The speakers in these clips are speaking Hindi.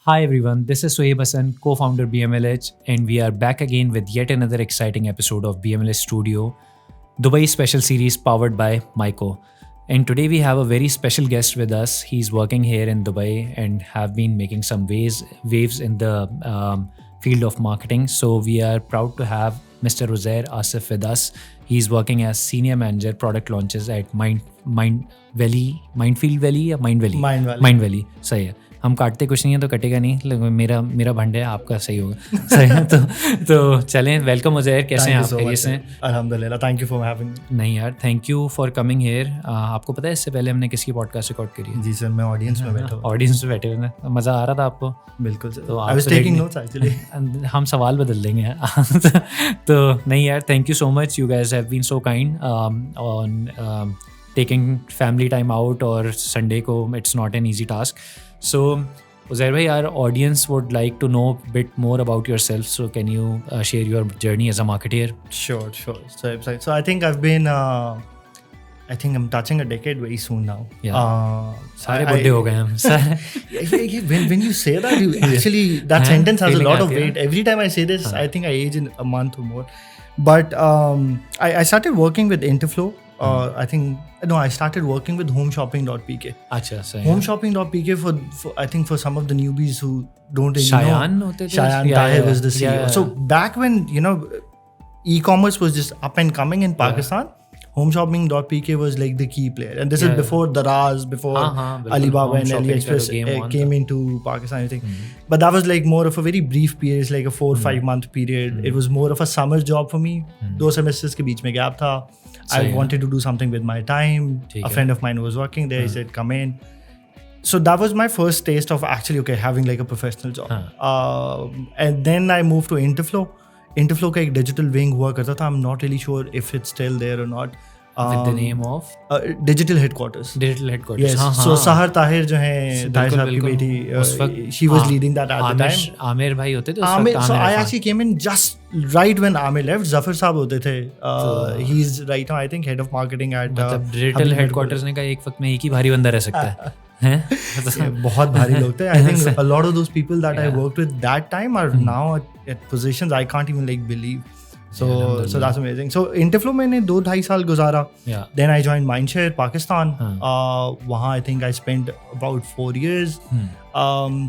Hi everyone, this is Sohaib Hassan, co-founder BMLH, and we are back again with yet another exciting episode of BMLH Studio, Dubai special series powered by Myco. And today we have a very special guest with us. He's working here in Dubai and have been making some waves in the field of marketing. So we are proud to have Mr. Uzair Asif with us. He's working as senior manager product launches at Mindfield Valley या Mind Valley. Mind Valley. सही है. हम काटते कुछ नहीं है तो कटेगा नहीं, लेकिन मेरा भंडे है, आपका सही होगा. सही है. तो चलें. वेलकम उजैर, कैसे हैं आप? खैरियत से? अल्हम्दुलिल्लाह, thank you for having me. नहीं यार, thank you for coming here. आपको पता है इससे पहले हमने किसकी पॉडकास्ट रिकॉर्ड करी है? जी सर, मैं ऑडियंस में बैठा हूं. ऑडियंस में बैठे हुए हैं. मज़ा आ रहा था आपको? बिल्कुल सर. तो I was taking notes actually. हम सवाल बदल देंगे. तो नहीं यार, thank you so much. You guys have been so kind on taking family time out और Sunday को it's not an easy task. So Uzair bhai, our audience would like to know a bit more about yourself. So can you share your journey as a marketer? Sure. So I think I think I'm touching a decade very soon now. Yeah. सारे बुड्ढे हो गए हम. When you say that, you actually that sentence has a lot of weight. Every time I say this, I think I age in a month or more. But I started working with Interflow. I started working with homeshopping.pk. अच्छा, सही. Homeshopping.pk for I think for some of the newbies who don't really Shayan know. होते थे? Shayan Tahir is the CEO. Yeah. So back when e-commerce was just up and coming in Pakistan, homeshopping.pk was like the key player, and this is before Daraz, before Alibaba and AliExpress came into Pakistan. I think, but that was like more of a very brief period. It's like a 4 or 5 month period. It was more of a summer job for me. 2 semesters के बीच में gap था. I wanted to do something with my time. A friend of mine was working there. He said, "Come in." So that was my first taste of actually having like a professional job. And then I moved to Interflow. Interflow का एक digital wing हुआ करता था. I'm not really sure if it's still there or not. With the name of Digital Headquarters. Digital Headquarters. Yes. So Sahar Tahir जो है Tahir साहब की बेटी, she was leading that at the time. Aamir भाई होते थे. So I actually came in just right when Amir left. Zafar साहब होते थे. He's right now I think head of marketing at. मतलब Digital Headquarters ने कहा एक वक्त में एक ही भारी बंदा रह सकता है. बहुत भारी लोग थे. I think a lot of those people that I worked with that time are now at positions I can't even like believe. So that's amazing. So Interflow मैंने 2-2.5 साल गुजारा. Then I joined Mindshare Pakistan. वहाँ I think I spent about 4 years.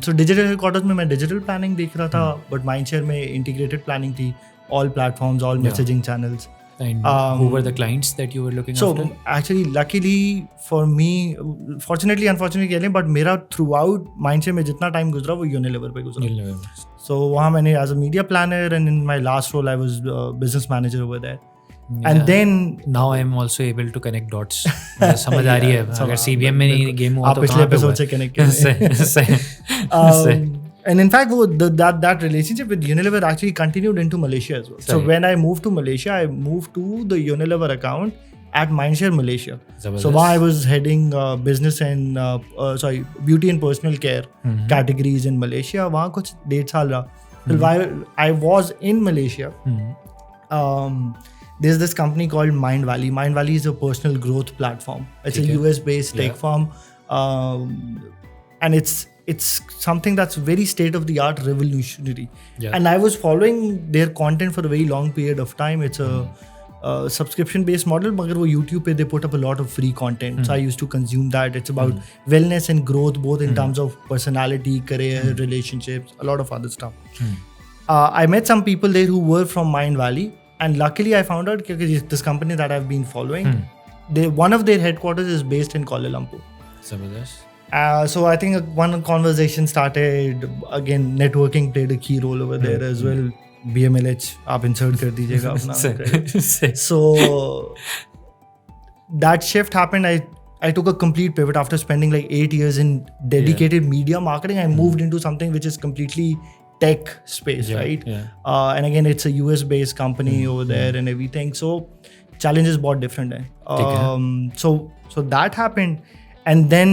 So digital headquarters में मैं digital planning देख रहा था, but Mindshare में integrated planning थी, all platforms, all messaging channels. And who were the clients that you were looking after? So actually, luckily for me, fortunately, unfortunately कह लें, but मेरा throughout Mindshare में जितना time गुजरा वो Unilever पे गुजरा. So वहाँ मैंने as a media planner, and in my last role I was business manager over there. And then now I am also able to connect dots. समझ आ रही है. अगर CBM में नहीं गेम हुआ तो पिछले एपिसोड से कनेक्ट करें. And in fact, that relationship with Unilever actually continued into Malaysia as well. So when I moved to Malaysia, I moved to the Unilever account at Mindshare Malaysia. So while I was heading business and beauty and personal care categories in Malaysia, वहाँ कुछ 1.5 साल रहा. While I was in Malaysia, there's this company called Mind Valley. Mind Valley is a personal growth platform. It's a US-based tech firm, and it's something that's very state-of-the-art, revolutionary. And I was following their content for a very long period of time. It's a subscription-based model, but on YouTube they put up a lot of free content. So I used to consume that. It's about wellness and growth, both in terms of personality, career, relationships, a lot of other stuff. I met some people there who were from Mind Valley, and luckily I found out that this company that I've been following, one of their headquarters is based in Kuala Lumpur. So I think one conversation started. Again, networking played a key role over there as well. BMLH, आप insert कर दीजिएगा अपना. So that shift happened. I took a complete pivot after spending like 8 years in dedicated media marketing. I moved into something which is completely tech space, right? And again, it's a US-based company over there and everything. So challenges बहुत different है. So that happened. And then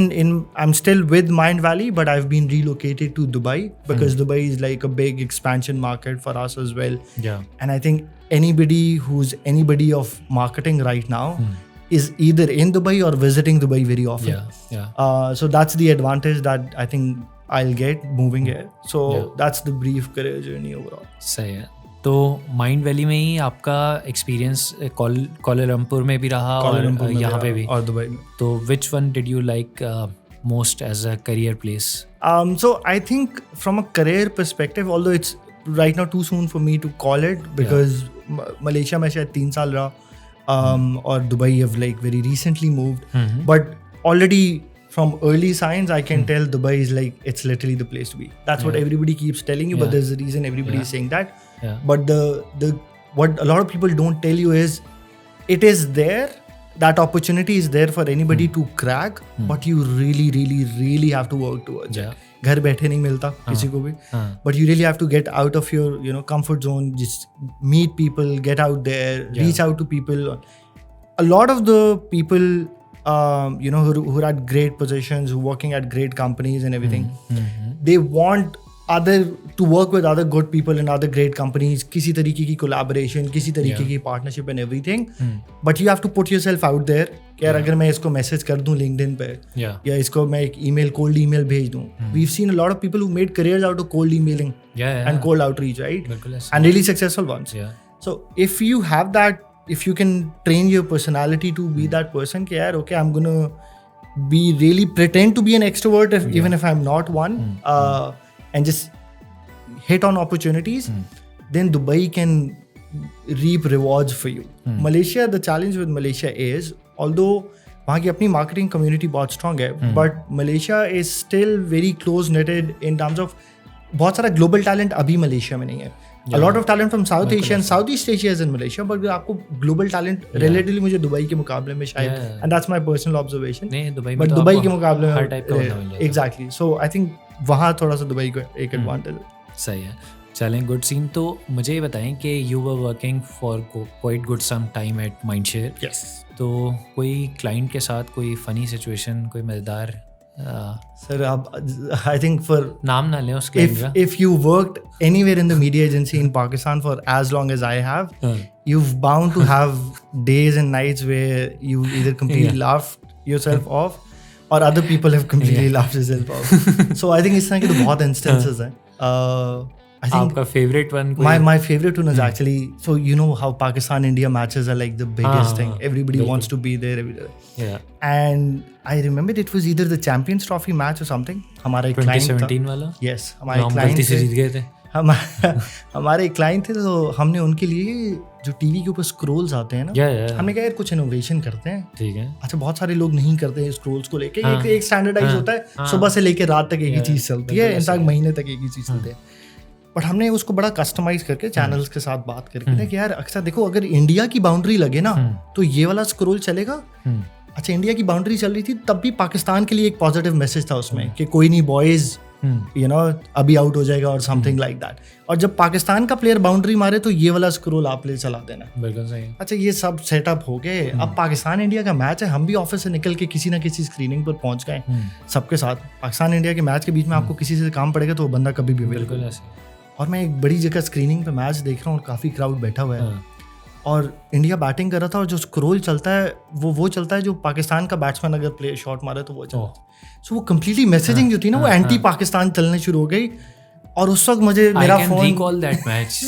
I'm still with Mind Valley, but I've been relocated to Dubai because Dubai is like a big expansion market for us as well. And I think anybody of marketing right now is either in Dubai or visiting Dubai very often. So that's the advantage that I think I'll get moving here. So that's the brief career journey overall. सही है. तो माइंड वैली में ही आपका एक्सपीरियंस कोलालमपुर में भी रहा और यहाँ पे भी और दुबई में. तो which one did you like most as a career place? So I think from a career perspective, although it's right now too soon for me to call it because Malaysia में शायद 3 साल रहा और Dubai have like very recently moved. But already from early signs I can tell Dubai is like it's literally the place to be. That's what everybody keeps telling you, but there's a reason everybody is saying that. But the what a lot of people don't tell you is it is there. That opportunity is there for anybody to crack, but you really have to work towards it. घर बैठे नहीं मिलता किसी को भी, but you really have to get out of your comfort zone, just meet people, get out there, reach out to people. A lot of the people who are at great positions, who are working at great companies and everything, they want to work with other good people in other great companies, किसी तरीके की collaboration, किसी तरीके की partnership and everything. But you have to put yourself out there कि यार अगर मैं इसको मैसेज कर दूं LinkedIn पे या इसको मैं एक cold email भेज दूं. We've seen a lot of people who made careers out of cold emailing and cold outreach, right? And really successful ones. So if you have that, if you can train your personality to be that person कि यार okay, I'm gonna be really pretend to be an extrovert even if I'm not one. And just hit on opportunities, then Dubai can reap rewards for you. Malaysia, the challenge with Malaysia is, although वहाँ की अपनी marketing community बहुत strong है, but Malaysia is still very close knitted in terms of बहुत सारा global talent अभी Malaysia में नहीं है. A lot of talent from South Asia and Southeast Asia is in Malaysia, but आपको global talent relatively मुझे दुबई के मुकाबले में शायद, and that's my personal observation. नहीं, but दुबई के मुकाबले में हर type का होता है. Exactly. So I think वहाँ थोड़ा सा दुबई को एक एडवांटेज है. सही है. चलें, गुड सीन. तो मुझे ये बताएं कि you were working for quite good some time at Mindshare. Yes. तो कोई क्लाइंट के साथ कोई फनी सिचुएशन, कोई मजेदार? सर आप आई थिंक फॉर नाम ना लें उसके. If you worked anywhere in the media agency in Pakistan for as long as I have, you've bound to have days and nights where you either completely laughed yourself off or other people have completely laughed yourself off. So I think इस तरह के तो बहुत instances हैं. I think आपका favorite one? My favorite one is actually, so you know how Pakistan-India matches are like the biggest thing. Everybody wants to be there every day. Yeah. And I remember it was either the Champions Trophy match or something. हमारा एक client था. 2017 वाला? Yes. हमारे client गलती से जीत गए थे. हमारे एक क्लाइंट थे, तो हमने उनके लिए जो टीवी के ऊपर स्क्रोल्स आते हैं ना, हमने कहा यार कुछ इनोवेशन करते हैं. ठीक है. अच्छा, बहुत सारे लोग नहीं करते हैं स्क्रोल्स को लेके. एक स्टैंडर्डाइज होता है, सुबह से लेके रात तक एक ही चीज चलती है, इनफैक्ट महीने तक एक ही चीज चलती है. बट हमने उसको बड़ा कस्टमाइज करके चैनल्स के साथ बात करके कि यार अक्सर देखो, अगर इंडिया की बाउंड्री लगे ना तो ये वाला स्क्रोल चलेगा. अच्छा, इंडिया की बाउंड्री चल रही थी तब भी पाकिस्तान के लिए एक पॉजिटिव मैसेज था उसमें कि कोई नहीं बॉयज, अभी आउट हो जाएगा और समथिंग लाइक दैट. और जब पाकिस्तान का प्लेयर बाउंड्री मारे तो ये वाला स्क्रोल आप ले चला देना. बिल्कुल सही. अच्छा, ये सब सेटअप हो गए. अब पाकिस्तान इंडिया का मैच है, हम भी ऑफिस से निकल के किसी ना किसी स्क्रीनिंग पर पहुंच गए सबके साथ. पाकिस्तान इंडिया के मैच के बीच में आपको किसी से काम पड़ेगा तो वो बंदा कभी भी अवेलेबल है. और मैं एक बड़ी जगह स्क्रीनिंग पे मैच देख रहा हूँ और काफ़ी क्राउड बैठा हुआ है और इंडिया बैटिंग कर रहा था और जो स्क्रोल चलता है वो चलता है जो पाकिस्तान का बैट्समैन अगर प्ले शॉट मारे तो वो चलता है. सो वो कंप्लीटली मैसेजिंग जो थी ना, वो एंटी पाकिस्तान चलने शुरू हो गई. और उस वक्त मुझे मेरा फोन रिकॉल दैट मैच.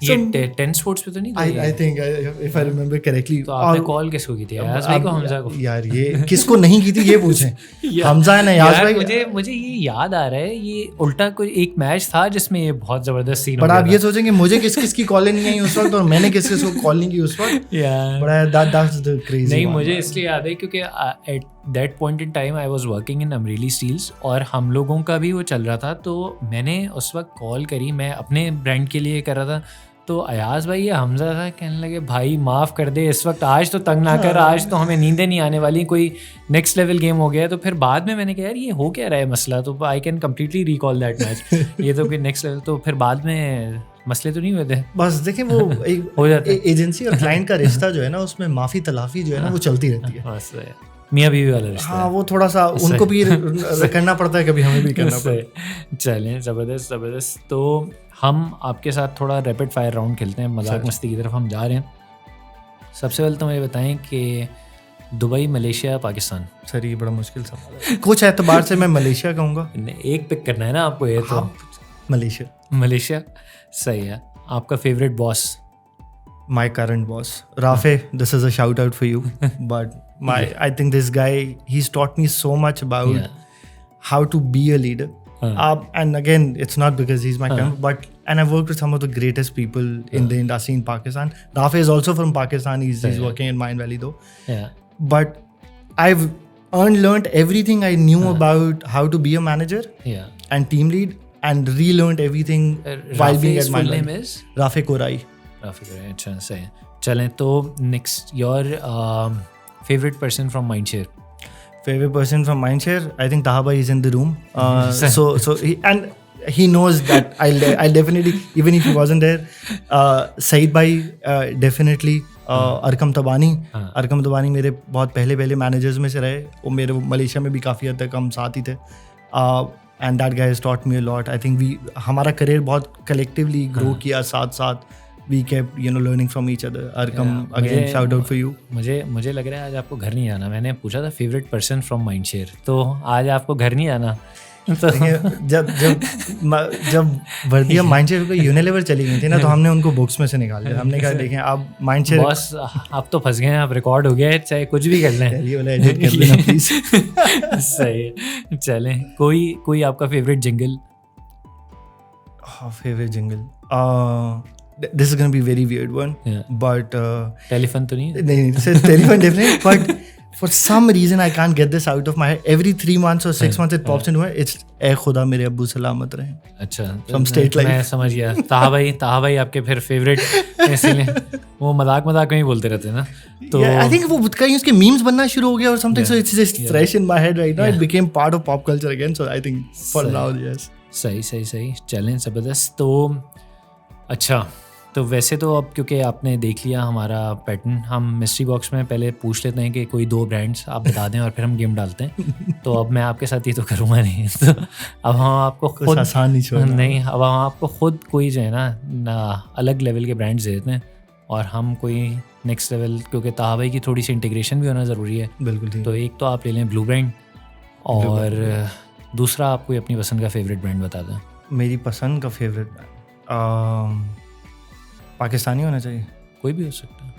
ये 10 स्पोर्ट्स पे तो नहीं था. I think if I remember correctly. तो आपने कॉल किसको की थी? अयाज भाई को, हमजा को? यार ये किसको नहीं की थी ये पूछें. हमजा ने अयाज भाई. मुझे ये याद आ रहा है, ये उल्टा कोई एक मैच था जिसमें ये बहुत जबरदस्त सीन. पर आप ये सोचेंगे मुझे किस की कॉल नहीं आई उस वक्त और मैंने किस को कॉल नहीं की उस वक्त. That's the crazy. नहीं, मुझे इसलिए याद है क्योंकि at that point in time I was working in Amreli Steels और हम लोगों का भी वो चल रहा था. तो मैंने उस वक्त कॉल करी, मैं अपने ब्रांड के लिए कर रहा था. तो अयाज भाई, ये हमजा था, कहने लगे भाई माफ़ कर दे इस वक्त, आज तो तंग ना कर, आज तो हमें नींदें नहीं आने वाली, कोई नेक्स्ट लेवल गेम हो गया. तो फिर बाद में मैंने कहा यार ये हो क्या रहा है मसला, तो I can completely recall that match. ये तो कोई नेक्स्ट लेवल. तो फिर बाद में मसले तो नहीं हुए थे. बस देखिए, वो एक हो जाता है. एजेंसी और क्लाइंट का रिश्ता जो है ना, उसमें माफ़ी तलाफ़ी जो है ना वो चलती रहती है. बस मियाँ बीवी वाला रिश्ता. हाँ, वो थोड़ा सा उनको भी करना पड़ता है, कभी हमें भी करना पड़ता है. चलें, ज़बरदस्त. तो हम आपके साथ थोड़ा रैपिड फायर राउंड खेलते हैं, मजाक मस्ती की तरफ हम जा रहे हैं. सबसे पहले तो मुझे बताएं कि दुबई, मलेशिया, पाकिस्तान? सर ये बड़ा मुश्किल सवाल है। कुछ एतबार से मैं मलेशिया कहूँगा। एक पिक करना है ना आपको, ये तो मलेशिया। मलेशिया सही है। आपका favourite boss? My current boss, Rafe. This is a shout out for you. But I think this guy, he's taught me so much about how to be a leader. And again, it's not because he's my friend, and I've worked with some of the greatest people in the industry in Pakistan. Rafe is also from Pakistan. He's working in Mine Valley though. Yeah. But I've learned everything I knew about how to be a manager and team lead, and relearned everything while being at Mine Valley. Full name is Rafe Korai. अच्छा सही है। चलें तो next, your favourite person from Mindshare? Favorite person from Mindshare, I think Taha bhai is in the room. He knows that I'll definitely, even if he wasn't there, Saeed bhai definitely, Arkam Tabani मेरे बहुत पहले मैनेजर्स में से रहे। वो मेरे मलेशिया में भी काफ़ी हद तक हम साथ ही थे। And that guy has taught me a lot. I think हमारा करियर बहुत collectively grow किया साथ। We kept learning from each other. Arkam, again shout out for you. मुझे लग रहा है आज आपको घर नहीं आना। मैंने पूछा था फेवरेट पर्सन फ्रॉम माइंडशेयर, तो आज आपको घर नहीं आना। तो जब वर्दिया माइंडशेयर को यूनिलीवर चली गई थी ना, तो हमने उनको बुक्स में से निकाल लिया। हमने कहा देखें आप माइंडशेयर बॉस, आप तो फंस गए हैं, आप रिकॉर्ड हो गया है, चाहे कुछ भी कर लें। ये वाला एडिट कर लेना प्लीज। सही है। चलें, कोई आपका favourite jingle? Favourite jingle, this is going to be a very weird one, but telephone तो नहीं? नहीं, telephone definitely, but for some reason I can't get this out of my head. Every 3 months or 6 months it pops into my head. It's ऐ खुदा मेरे अब्बू सलामत रहे। अच्छा, from state life। मैं समझ गया। ताहा भाई आपके फिर फेवरेट इसलिए वो मजाक में ही बोलते रहते हैं ना, तो I think वो कहीं उसके memes बनना शुरू हो गया or something, so it's just fresh in my head right now. It became part of pop culture again, so I think for now yes। सही। चलें, जबरदस्त। तो अच्छा, तो वैसे तो अब क्योंकि आपने देख लिया हमारा पैटर्न, हम मिस्ट्री बॉक्स में पहले पूछ लेते हैं कि कोई 2 ब्रांड्स आप बता दें और फिर हम गेम डालते हैं। तो अब मैं आपके साथ ये तो करूँगा नहीं, तो अब हम आपको खुद आसान नहीं, अब हम आपको खुद कोई जो है ना अलग लेवल के ब्रांड्स दे देते हैं, और हम कोई नेक्स्ट लेवल, क्योंकि ताहा भाई की थोड़ी सी इंटीग्रेशन भी होना ज़रूरी है। बिल्कुल। तो एक तो आप ले लें ब्लू ब्रांड, और दूसरा आप कोई अपनी पसंद का फेवरेट ब्रांड बता दें। मेरी पसंद का फेवरेट ब्रांड पाकिस्तानी होना चाहिए, कोई भी हो सकता है।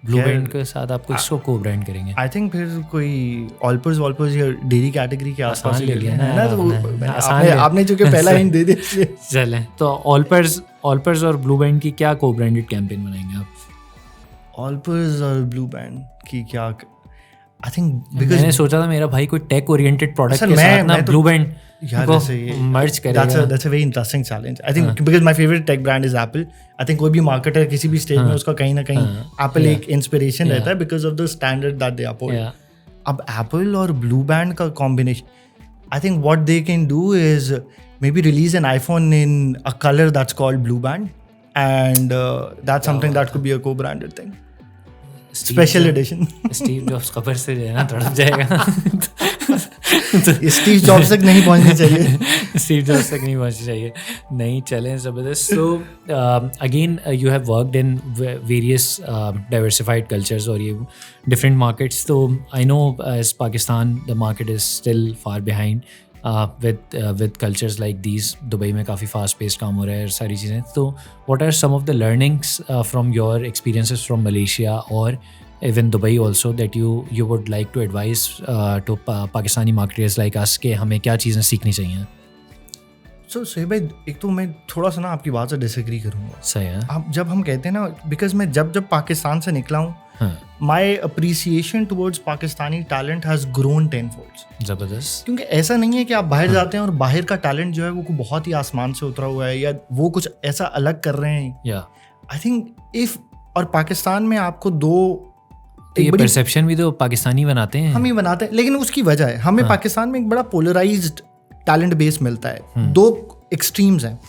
ब्लू ब्रांड के साथ आप किसको को ब्रांड करेंगे? आई थिंक फिर कोई ऑल्पर्स या डेयरी कैटेगरी के आसपास ले लिया ना, तो आपने जो कि पहला हिंट दे दिया। चलें, तो ऑल्पर्स और ब्लू ब्रांड की क्या को ब्रांडेड कैंपेन बनाएंगे आप? ऑल्पर्स और ब्लू ब्रांड की क्या, आई थिंक बिकॉज़ मैंने सोचा था मेरा भाई कोई टेक ओरिएंटेड प्रोडक्ट के साथ ना ब्लू ब्रांड मर्ज करेगा। That's a very interesting challenge. I think because my favorite tech brand is Apple. I think कोई भी marketer किसी भी stage में उसका कहीं ना कहीं Apple एक inspiration रहता है because of the standard that they uphold. अब Apple और Blue Band का combination, I think what they can do is maybe release an iPhone in a color that's called Blue Band, and that's something that could be a co-branded thing. Special edition. Steve Jobs cover से जो है ना तड़प जाएगा। स्टीव जॉब्स तक नहीं पहुंचनी चाहिए। नहीं, चलें, ज़बरदस्त। So again you have worked in various diversified cultures और ये डिफरेंट मार्केट्स। तो I know as Pakistan the market is still far behind with cultures like these. Dubai में काफ़ी फास्ट पेस काम हो रहा है, सारी चीज़ें। तो what are some of the learnings from your experiences from Malaysia or even Dubai also that you would like to advise to Pakistani marketers like us कि हमें क्या चीज़ें सीखनी चाहिए? So सोहेब भाई, एक तो मैं थोड़ा सा ना आपकी बात से डिसएग्री करूँगा। सही है। आप जब हम कहते हैं ना, बिकॉज मैं जब पाकिस्तान से निकला हूँ, my appreciation towards Pakistani talent has grown 10 folds। ज़बरदस्त। क्योंकि ऐसा नहीं है कि आप बाहर जाते हैं और बाहर का टैलेंट जो है वो बहुत ही आसमान से उतरा हुआ है या वो कुछ ऐसा अलग कर रहे हैं। आई थिंक इफ, और पाकिस्तान में आपको ये परसेप्शन भी तो पाकिस्तानी बनाते हैं, हम ही बनाते हैं, लेकिन उसकी वजह है हमें पाकिस्तान में एक बड़ा पोलराइज्ड टैलेंट बेस मिलता है। 2 एक्सट्रीम्स हैं।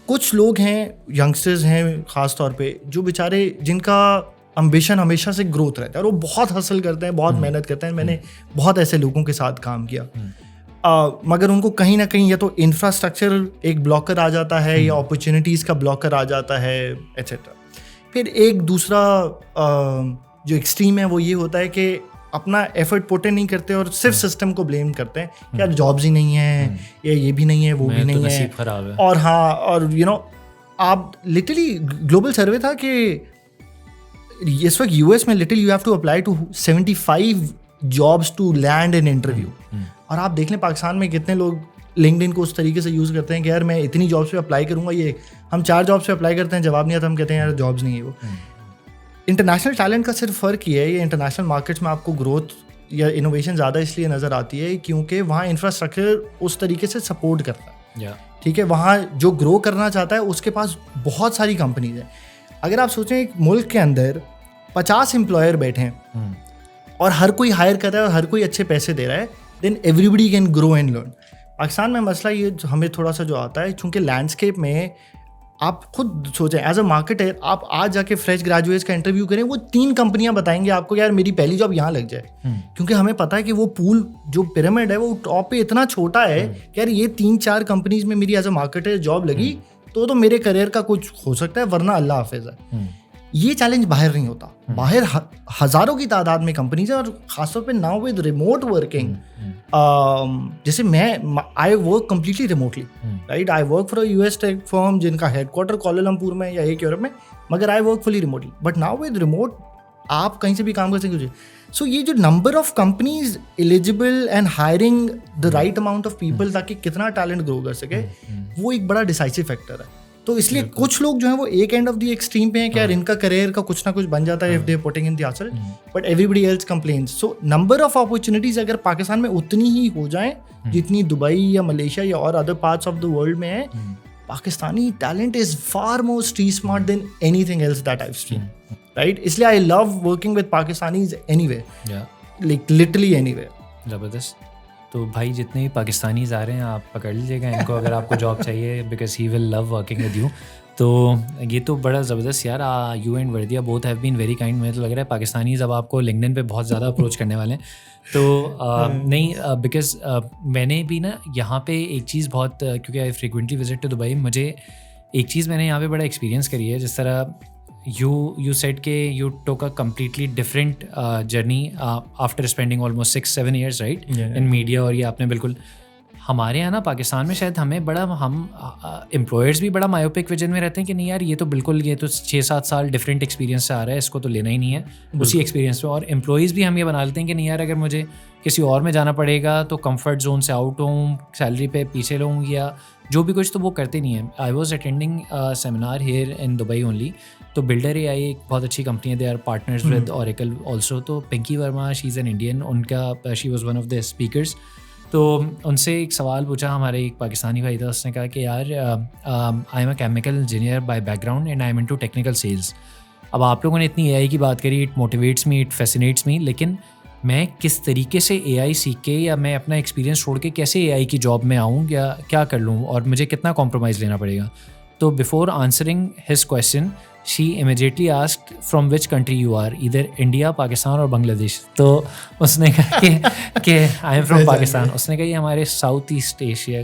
कुछ लोग हैं, यंगस्टर्स हैं खास तौर पे, जो बेचारे जिनका एम्बिशन हमेशा से ग्रोथ रहता है और वो बहुत हसल करते हैं, बहुत मेहनत करते हैं। मैंने बहुत ऐसे लोगों के साथ काम किया, मगर उनको कहीं ना कहीं या तो इंफ्रास्ट्रक्चर एक ब्लॉकर आ जाता है या अपॉर्चुनिटीज़ का ब्लॉकर आ जाता है, एट्सेट्रा। फिर एक दूसरा जो एक्सट्रीम है वो ये होता है कि अपना एफर्ट पुट नहीं करते और सिर्फ सिस्टम को ब्लेम करते हैं कि यार जॉब्स ही नहीं है, ये भी नहीं है, वो भी नहीं है, खराब है। और हाँ, और आप लिटरली ग्लोबल सर्वे था कि इस वक्त यूएस में literally you have to apply to 75 jobs to land an interview. और आप देख लें पाकिस्तान में कितने लोग लिंक्डइन को उस तरीके से यूज़ करते हैं कि यार मैं इतनी जॉब्स पे अप्लाई करूँगा, ये हम 4 जॉब्स पे अप्लाई करते हैं, जवाब नहीं आता, हम कहते हैं यार जॉब्स नहीं है वो। इंटरनेशनल टैलेंट का सिर्फ फ़र्क ये है, ये इंटरनेशनल मार्केट्स में आपको ग्रोथ या इनोवेशन ज़्यादा इसलिए नज़र आती है क्योंकि वहाँ इंफ्रास्ट्रक्चर उस तरीके से सपोर्ट करता है। ठीक है, वहाँ जो ग्रो करना चाहता है उसके पास बहुत सारी कंपनीज हैं। अगर आप सोचें एक मुल्क के अंदर 50 एम्प्लॉयर बैठे हैं और हर कोई हायर कर रहा है और हर कोई अच्छे पैसे दे रहा है, then everybody can grow and learn. Pakistan में मसला ये हमें थोड़ा सा जो आता है, चूँकि लैंडस्केप में आप खुद सोचें एज अ मार्केटर, आप आज जाके फ्रेश ग्रेजुएट्स का इंटरव्यू करें, वो 3 कंपनियां बताएंगे आपको यार मेरी पहली जॉब यहाँ लग जाए, क्योंकि हमें पता है कि वो पूल जो पिरामिड है वो टॉप पे इतना छोटा है कि यार ये 3-4 कंपनीज में मेरी एज अ मार्केटर जॉब लगी तो मेरे करियर का कुछ हो सकता है, वरना अल्लाह हाफिज है। ये चैलेंज बाहर नहीं होता, बाहर हज़ारों की तादाद में कंपनीज है, और ख़ासतौर पे नाउ विद रिमोट वर्किंग, जैसे मैं I work completely remotely, right. I work for a US tech firm जिनका हेडक्वार्टर कोलालमपुर में या एक यूरोप में, मगर I work fully remotely. But now with remote आप कहीं से भी काम कर सकते। सो ये जो number of companies eligible and hiring the right amount of people ताकि कितना टैलेंट ग्रो कर सके, वो एक बड़ा डिसाइसिव फैक्टर है। तो इसलिए कुछ लोग जो है वो एक एंड ऑफ द एक्सट्रीम पे हैं कि यार इनका करियर का कुछ ना कुछ बन जाता है if they putting in the hustle, but everybody else complains. So number of opportunities अगर पाकिस्तान में उतनी ही हो जाए जितनी दुबई या मलेशिया या और other parts of the world में है, Pakistani talent is far more street smart than anything else that I have seen, right. इसलिए I love working with Pakistanis anywhere, like literally anywhere. जबरदस्त। तो भाई जितने भी पाकिस्तानीज आ रहे हैं आप पकड़ लीजिएगा इनको अगर आपको जॉब चाहिए, because he will love working with you. तो ये तो बड़ा ज़बरदस्त यार, you and Wardia both have been very kind. मुझे तो लग रहा है पाकिस्तानीज अब आपको लिंक्डइन पे बहुत ज़्यादा अप्रोच करने वाले हैं। तो नहीं, बिकॉज मैंने भी ना यहाँ पे एक चीज़ बहुत, क्योंकि आई फ्रिक्वेंटली विजिट टू दुबई, मुझे एक चीज़ मैंने यहाँ पे बड़ा एक्सपीरियंस करी है। जिस तरह you said के you took a completely different journey after spending almost 6-7 years, right? in media, और ये आपने बिल्कुल हमारे यहाँ ना पाकिस्तान में शायद हमें बड़ा, हम एम्प्लॉयर्स भी बड़ा मायोपिक विजन में रहते हैं कि नहीं यार ये तो बिल्कुल, ये तो 6-7 साल डिफरेंट एक्सपीरियंस से आ रहा है, इसको तो लेना ही नहीं है उसी एक्सपीरियंस पे। और एम्प्लॉयज़ भी हम ये बना लेते हैं कि नहीं यार अगर मुझे किसी और में जाना पड़ेगा तो कंफर्ट जोन से आउट हूँ, सैलरी पे पीछे रहूँ या जो भी कुछ, तो वो करते नहीं है। I was attending seminar here in Dubai only, तो बिल्डर AI एक बहुत अच्छी कंपनी है, they are partners with Oracle also. तो Pinky Verma, she is an Indian, उनका she was one of the speakers. तो उनसे एक सवाल पूछा, हमारे एक पाकिस्तानी भाई था, उसने कहा कि यार I am a chemical engineer by background and I am into technical sales. अब आप लोगों ने इतनी AI की बात करी, it motivates me, it fascinates me, लेकिन मैं किस तरीके से AI सीख के या मैं अपना एक्सपीरियंस छोड़ के कैसे AI की जॉब में आऊँ या क्या कर लूँ, और मुझे कितना कॉम्प्रोमाइज़ लेना पड़ेगा। तो before answering his question she immediately asked from which country you are, इधर इंडिया, पाकिस्तान और बांग्लादेश। तो उसने कहा कि आई एम फ्रॉम पाकिस्तान। उसने कहा ये हमारे साउथ ईस्ट एशिया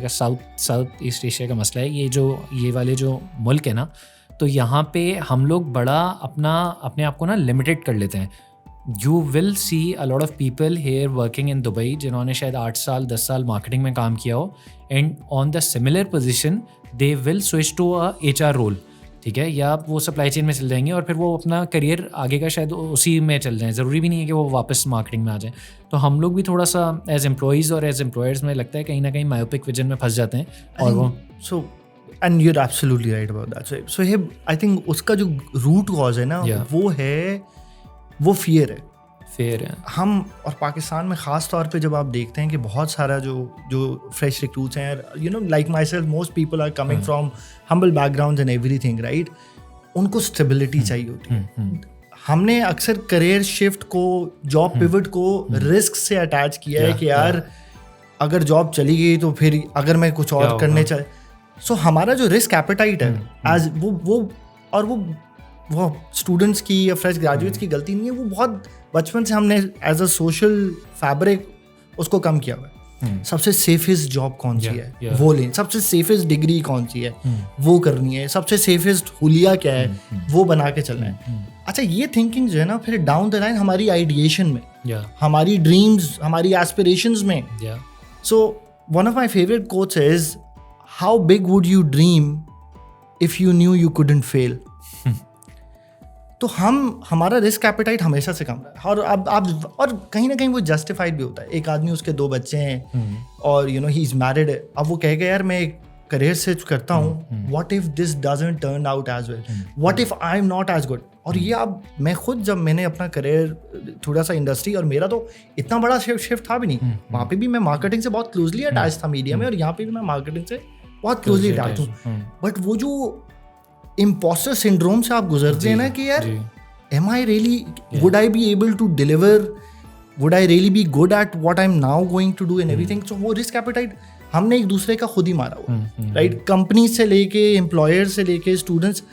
का मसला है, ये वाले जो मुल्क है ना, तो यहाँ पे हम लोग बड़ा अपने आप को ना लिमिटेड कर लेते हैं। You will see a lot of people here working in Dubai जिन्होंने शायद 8 साल 10 साल मार्केटिंग में काम किया हो, and on the similar position they will switch to a HR role, ठीक है, या वो सप्लाई चेन में चल जाएंगे और फिर वो अपना करियर आगे का शायद उसी में चल जाएं। ज़रूरी भी नहीं है कि वो वापस मार्केटिंग में आ जाएं। तो हम लोग भी थोड़ा सा एज एम्प्लॉयज़ और एज एम्प्लॉयर्स में लगता है कहीं ना कहीं मायोपिक विजन में फंस जाते हैं। और वो and you are absolutely right about that. So hey I think उसका जो रूट कॉज है ना, वो फियर है। हम और पाकिस्तान में ख़ास तौर पे जब आप देखते हैं कि बहुत सारा जो फ्रेश रिक्रूट्स हैं, you know like myself, most people are coming from humble backgrounds and everything, right. उनको स्टेबिलिटी चाहिए होती है। हमने अक्सर करियर शिफ्ट को, जॉब पिवट को रिस्क से अटैच किया है कि यार अगर जॉब चली गई तो फिर अगर मैं कुछ और करने चाहे, सो हमारा जो रिस्क एपेटाइट है एज वो स्टूडेंट्स की या फ्रेश ग्रेजुएट्स की गलती नहीं है, वो बहुत बचपन से हमने एज अ सोशल फैब्रिक उसको कम किया हुआ है। सबसे सेफेस्ट जॉब कौन सी है वो लें, सबसे सेफेस्ट डिग्री कौन सी है वो करनी है, सबसे सेफेस्ट हुलिया क्या है वो बना के चलना है। अच्छा, ये थिंकिंग जो है ना फिर डाउन द लाइन हमारी आइडिएशन में, हमारी ड्रीम्स, हमारी एस्पिरेशंस में। So one of my favourite quotes is how big would you dream if you new you couldn't fail. तो हमारा रिस्क एपेटाइट हमेशा से कम रहा है, और अब आप और कहीं ना कहीं वो जस्टिफाइड भी होता है। एक आदमी, उसके 2 बच्चे हैं और you know he is married, अब वो कहेगा यार मैं एक करियर स्विच करता हूँ, what if this doesn't turn out as well, what if I am not as good. और ये अब मैं खुद, जब मैंने अपना करियर थोड़ा सा इंडस्ट्री, और मेरा तो इतना बड़ा शिफ्ट था भी नहीं, वहाँ पे भी मैं मार्केटिंग से बहुत क्लोजली अटैच था मीडिया में, और यहाँ पे भी मैं मार्केटिंग से बहुत क्लोजली अटैच हूँ। बट वो जो इम्पोस्टर सिंड्रोम से आप गुजरते हैं ना कि यार am I really, would I be able to deliver, would I really be good at what I'm now going to do and everything। so वो रिस्क एपेटाइट हमने एक दूसरे का खुद ही मारा हुआ, राइट। कंपनी से लेके एम्प्लॉयर से लेके स्टूडेंट्स,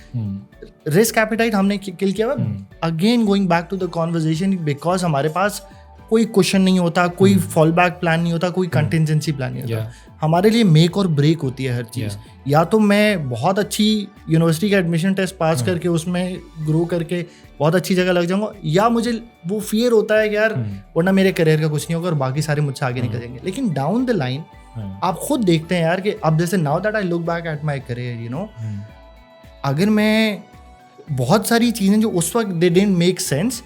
रिस्क एपेटाइट हमने किल किया हुआ। Again going back to the conversation, because हमारे पास कोई क्वेश्चन नहीं होता, कोई फॉल बैक प्लान नहीं होता, कोई कंटिजेंसी प्लान नहीं होता। हमारे लिए मेक और ब्रेक होती है हर चीज़। या तो मैं बहुत अच्छी यूनिवर्सिटी का एडमिशन टेस्ट पास करके उसमें ग्रो करके बहुत अच्छी जगह लग जाऊंगा, या मुझे वो फियर होता है कि यार वरना मेरे करियर का कुछ नहीं होगा और बाकी सारे मुझसे आगे निकल जाएंगे। लेकिन डाउन द लाइन आप खुद देखते हैं यार कि अब जैसे now that I look back at my career, you know, अगर मैं बहुत सारी चीज़ें जो उस वक्त they didn't make sense,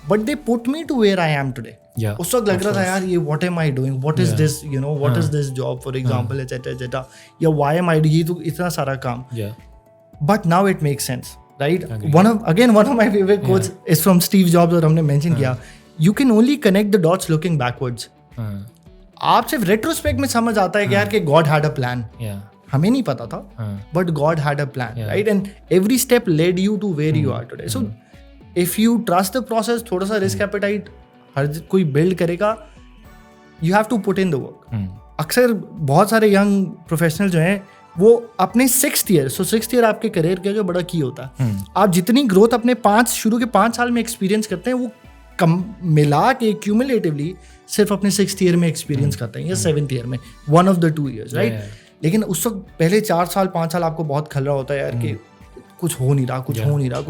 but they put me to where I am today. उस वक्त लग रहा था यार ये what am I doing, what is this, you know, what is this job for example, etcetera etcetera, या व्हाई एम आई डूइंग, ये तो इतना सारा काम। But now it makes sense, right. One of my favourite quotes is from Steve jobs, और हमने मेंशन किया, you can only connect the dots looking backwards. आप सिर्फ रेट्रोस्पेक्ट में समझ आता है कि यार कि गॉड हैड अ प्लान, हमें नहीं पता था, but God had a plan, right, and every step led you to where you are today. So if you trust the process, थोड़ा सा रिस्क एपेटाइट हर कोई बिल्ड करेगा, you have to put in the work. अक्सर बहुत सारे यंग प्रोफेशनल जो हैं वो अपने 6th ईयर, सो 6th ईयर आपके करियर का जो बड़ा की होता है, आप जितनी ग्रोथ अपने शुरू के 5 साल में एक्सपीरियंस करते हैं, वो कम मिला के क्यूमुलेटिवली सिर्फ अपने 6th ईयर में एक्सपीरियंस करते हैं, या 7th ईयर में, one of the 2 years, right. लेकिन उस वक्त पहले 4 साल 5 साल आपको बहुत खल रहा होता है यार कि कुछ हो नहीं रहा, कुछ हो नहीं रहा,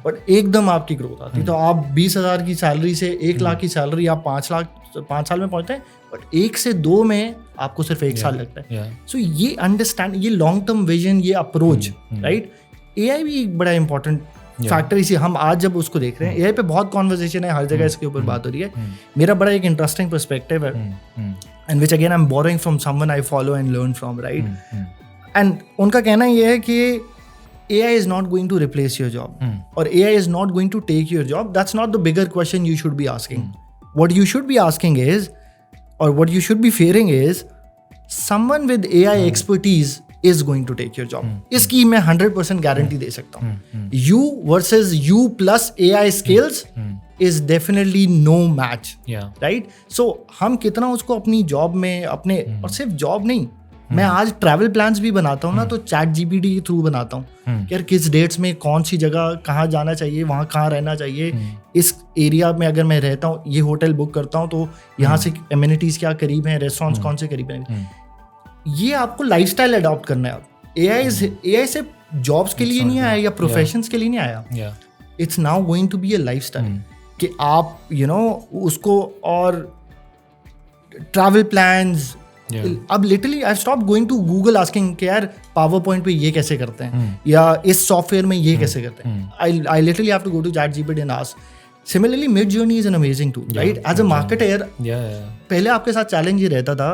बट एकदम आपकी ग्रोथ आती है। तो आप 20,000 की सैलरी से 1 लाख की सैलरी आप 5 साल में पहुंचते हैं, बट 1 से 2 में आपको सिर्फ 1 साल लगता है। सो ये अंडरस्टैंड, ये लॉन्ग टर्म विजन, ये अप्रोच, राइट। एआई भी एक बड़ा इंपॉर्टेंट फैक्टर इसी, हम आज जब उसको देख रहे हैं, एआई पे बहुत कॉन्वर्सेशन है, हर जगह इसके ऊपर बात हो रही है। मेरा बड़ा एक इंटरेस्टिंग पर्सपेक्टिव है, and which again I am borrowing from someone I follow and learn from, right. And उनका कहना ये है कि AI is not going to replace your job, or AI is not going to take your job. That's not the bigger question you should be asking. What you should be asking is, or what you should be fearing is, someone with AI expertise is going to take your job. इसकी मैं 100% गारंटी दे सकता हूँ। You versus you plus AI skills is definitely no match, right? So हम कितना उसको अपनी जॉब में अपने, और सिर्फ जॉब नहीं, मैं आज ट्रैवल प्लान्स भी बनाता हूँ ना, तो चैट जीपीटी के थ्रू बनाता हूँ यार किस डेट्स में कौन सी जगह कहाँ जाना चाहिए, वहाँ कहाँ रहना चाहिए, इस एरिया में अगर मैं रहता हूँ, ये होटल बुक करता हूँ तो यहाँ से एमिनिटीज क्या करीब हैं, रेस्टोरेंट्स कौन से करीब हैं। ये आपको लाइफस्टाइल अडॉप्ट करना है। एआई से जॉब्स के लिए नहीं आया या प्रोफेशंस के लिए नहीं आया, it's now going to be a lifestyle कि आप यू नो उसको, और ट्रैवल प्लान्स, अब literally I stop going to Google asking कि यार पावर पॉइंट पे ये कैसे करते हैं, या इस सॉफ्टवेयर में ये कैसे करते हैं। I literally have to go to ChatGPT and ask. Similarly Midjourney is an amazing tool, right. As a marketer पहले आपके साथ चैलेंज ये रहता था,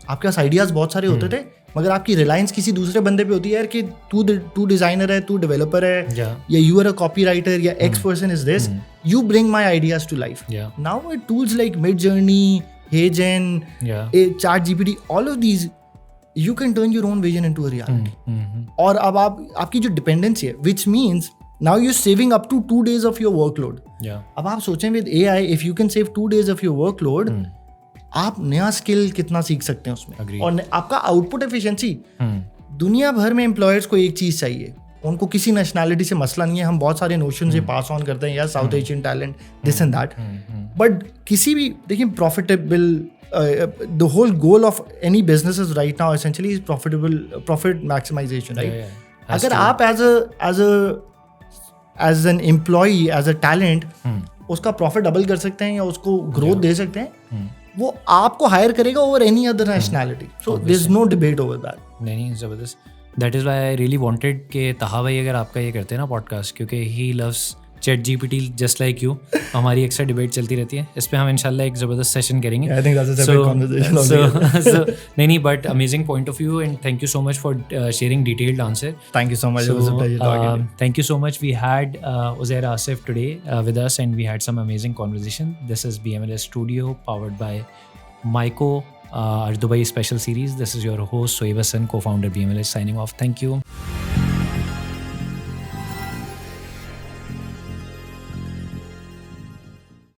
आपके पास आइडियाज बहुत सारे होते थे, मगर आपकी रिलायंस किसी दूसरे बंदे पे होती है यार कि तू डिजाइनर है, तू डेवलपर है, या you are a copywriter, या X person is this, you bring my ideas to life. Now with tools like Midjourney, HeyGen, ChatGPT, all of these, you can turn your own vision into a reality. और अब आपकी जो डिपेंडेंसी है, which means now you're saving up to 2 days of your workload. अब आप सोचें with AI, if you can save 2 days of your workload, आप नया स्किल कितना सीख सकते हैं उसमें, और आपका आउटपुट एफिशिएंसी। दुनिया भर में एम्प्लॉयर्स को एक चीज चाहिए, उनको किसी नेशनैलिटी से मसला नहीं है, हम बहुत सारे नोशन से पास ऑन करते हैं, या south Asian talent, this and that, but किसी भी देखिए profitable the whole goal of any businesses right now essentially is profit maximization, right? अगर आप as an employee, as a talent, उसका प्रॉफिट डबल कर सकते हैं या उसको ग्रोथ दे सकते हैं, वो आपको हायर करेगा over any other nationality. So there is no debate over that. नहीं, जबरदस्त. That is why I really wanted कि तहा भाई अगर आपका ये करते हैं ना पॉडकास्ट, क्योंकि he loves ChatGPT just like you. हमारी अक्सर डिबेट चलती रहती है. इस पे हम इंशाल्लाह एक ज़बरदस्त सेशन करेंगे. I think that's a separate conversation. नहीं, but amazing point of view and thank you so much for sharing detailed answer. Thank you so much. It was a pleasure talking. Thank you so much. We had Uzair Asif today with us and we had some amazing conversation. This is BMLS Studio powered by Myco, our Dubai special series. This is your host Sohaib Hassan, co-founder BMLS, signing off. Thank you.